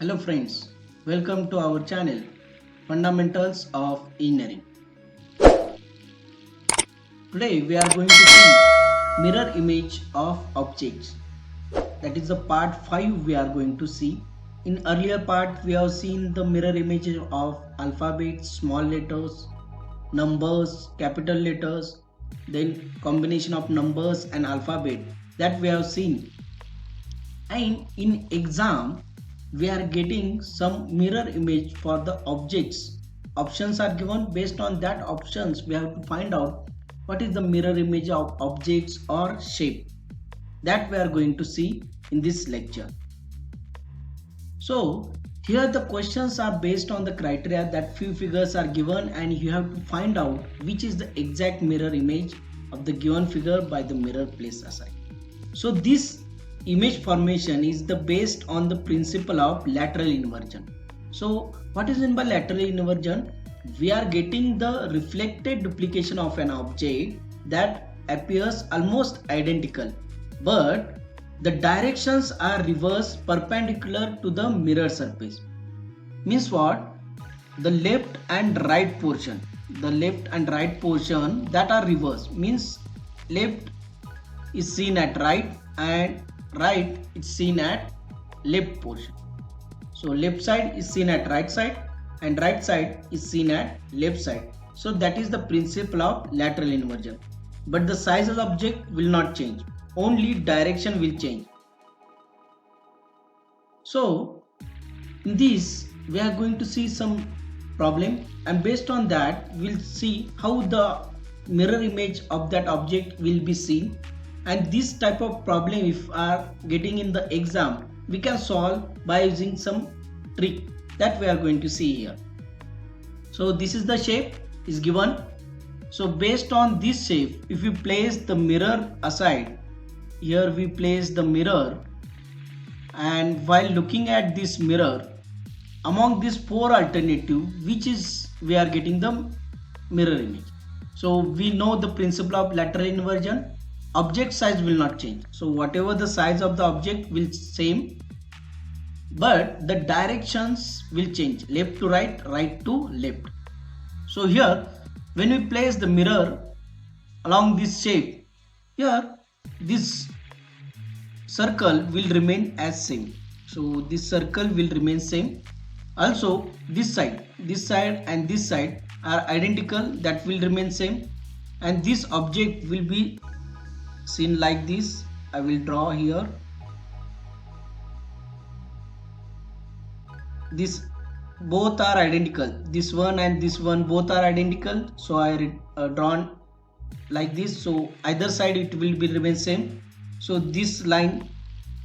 Hello friends, welcome to our channel Fundamentals of Engineering. Today we are going to see mirror image of objects. That is the part 5 we are going to see. In earlier part we have seen the mirror image of alphabets, small letters, numbers, capital letters, then combination of numbers and alphabet that we have seen. And in exam we are getting some mirror image for the objects. Options are given. Based on that options we have to find out what is the mirror image of objects or shape. That we are going to see in this lecture. So here the questions are based on the criteria that few figures are given and you have to find out which is the exact mirror image of the given figure by the mirror placed aside. So this image formation is the based on the principle of lateral inversion. So what is meant by lateral inversion? We are getting the reflected duplication of an object that appears almost identical, but the directions are reversed perpendicular to the mirror surface. Means what? The left and right portion, that are reversed, means left is seen at right and right is seen at left portion. So left side is seen at right side and right side is seen at left side. So that is the principle of lateral inversion. But the size of the object will not change, only direction will change. So in this we are going to see some problem, and based on that we'll see how the mirror image of that object will be seen. And this type of problem if are getting in the exam, we can solve by using some trick that we are going to see here. So this is the shape is given. So based on this shape, if we place the mirror aside, here we place the mirror, and while looking at this mirror, among these four alternative, which is we are getting the mirror image. So we know the principle of lateral inversion. Object size will not change, so whatever the size of the object will same, but the directions will change, left to right, right to left. So here when we place the mirror along this shape, here this circle will remain as same. So this circle will remain same. Also this side and this side are identical, that will remain same, and this object will be seen like this. I will draw here. This both are identical, this one and this one both are identical, so I drawn like this. So either side it will be remain same. So this line,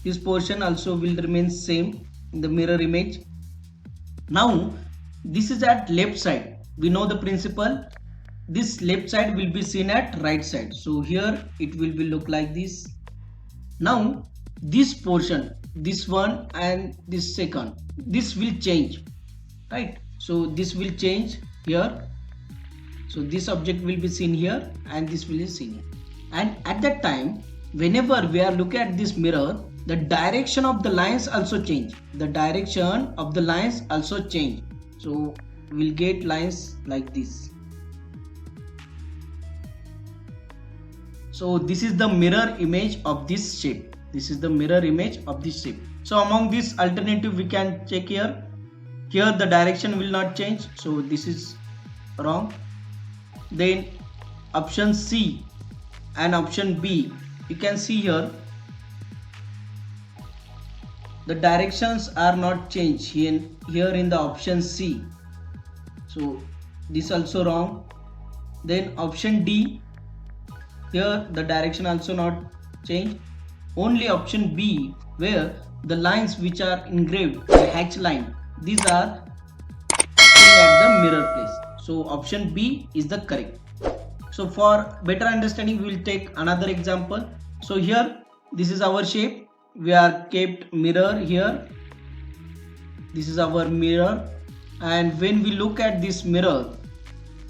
this portion also will remain same in the mirror image. Now this is at left side, we know the principle. This left side will be seen at right side, so here it will be look like this. Now this portion, this one and this second, this will change, right? So this will change here. So this object will be seen here and this will be seen here. And at that time, whenever we are looking at this mirror, the direction of the lines also change. So we'll get lines like this. So this is the mirror image of this shape. So among this alternative we can check here. Here the direction will not change, so this is wrong. Then option C and option B, you can see here the directions are not changed here in the option C. So this also wrong. Then option D, here the direction also not changed. Only option B, where the lines which are engraved, the hatch line, these are seen at the mirror place. So option B is the correct. So for better understanding we will take another example. So here this is our shape, we are kept mirror here, this is our mirror, and when we look at this mirror,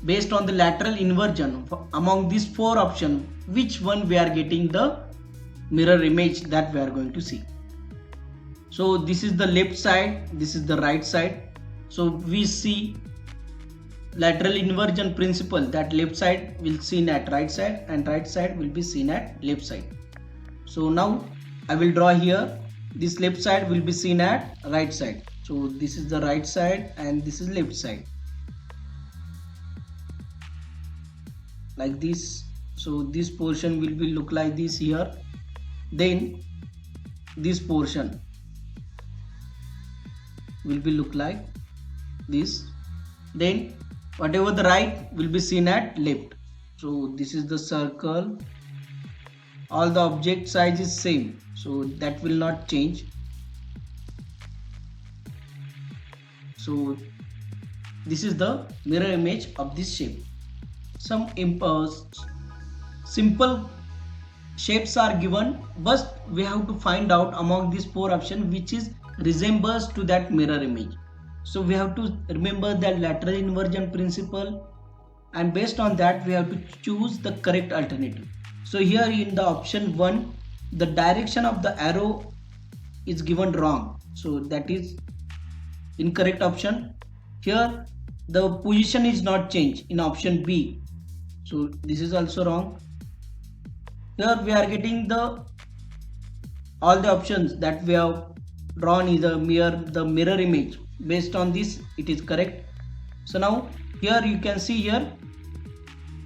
based on the lateral inversion, among these four options, which one we are getting the mirror image, that we are going to see. So this is the left side, this is the right side. So we see lateral inversion principle that left side will seen at right side and right side will be seen at left side. So now I will draw here, this left side will be seen at right side. So this is the right side and this is left side, like this. So this portion will be look like this here, then this portion will be look like this, then whatever the right will be seen at left. So this is the circle, all the object size is same, so that will not change. So this is the mirror image of this shape. Some simple shapes are given, but we have to find out among these four options which is resembles to that mirror image. So we have to remember that lateral inversion principle, and based on that we have to choose the correct alternative. So here in the option 1, the direction of the arrow is given wrong, so that is incorrect option. Here the position is not changed in option B, so this is also wrong. Here we are getting all the options that we have drawn is the mirror image. Based on this it is correct. So now here you can see here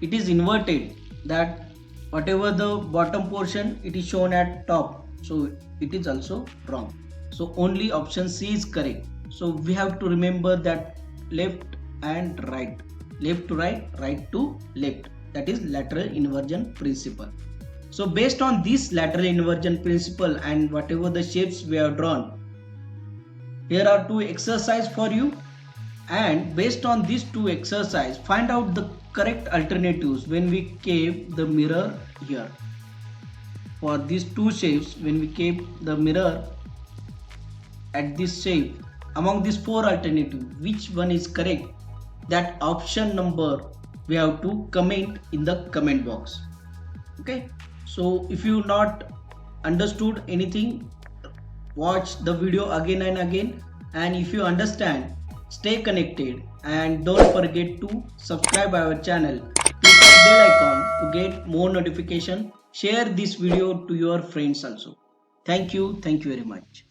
it is inverted, that whatever the bottom portion it is shown at top, so it is also wrong. So only option C is correct. So we have to remember that left and right, left to right, right to left, that is lateral inversion principle. So based on this lateral inversion principle and whatever the shapes we have drawn, here are two exercises for you, and based on these two exercises find out the correct alternatives when we keep the mirror here. For these two shapes, when we keep the mirror at this shape, among these four alternatives which one is correct, that option number we have to comment in the comment box. Okay, so if you not understood anything, watch the video again and again, and if you understand, stay connected and don't forget to subscribe our channel. Click on bell icon to get more notification. Share this video to your friends also. Thank you very much.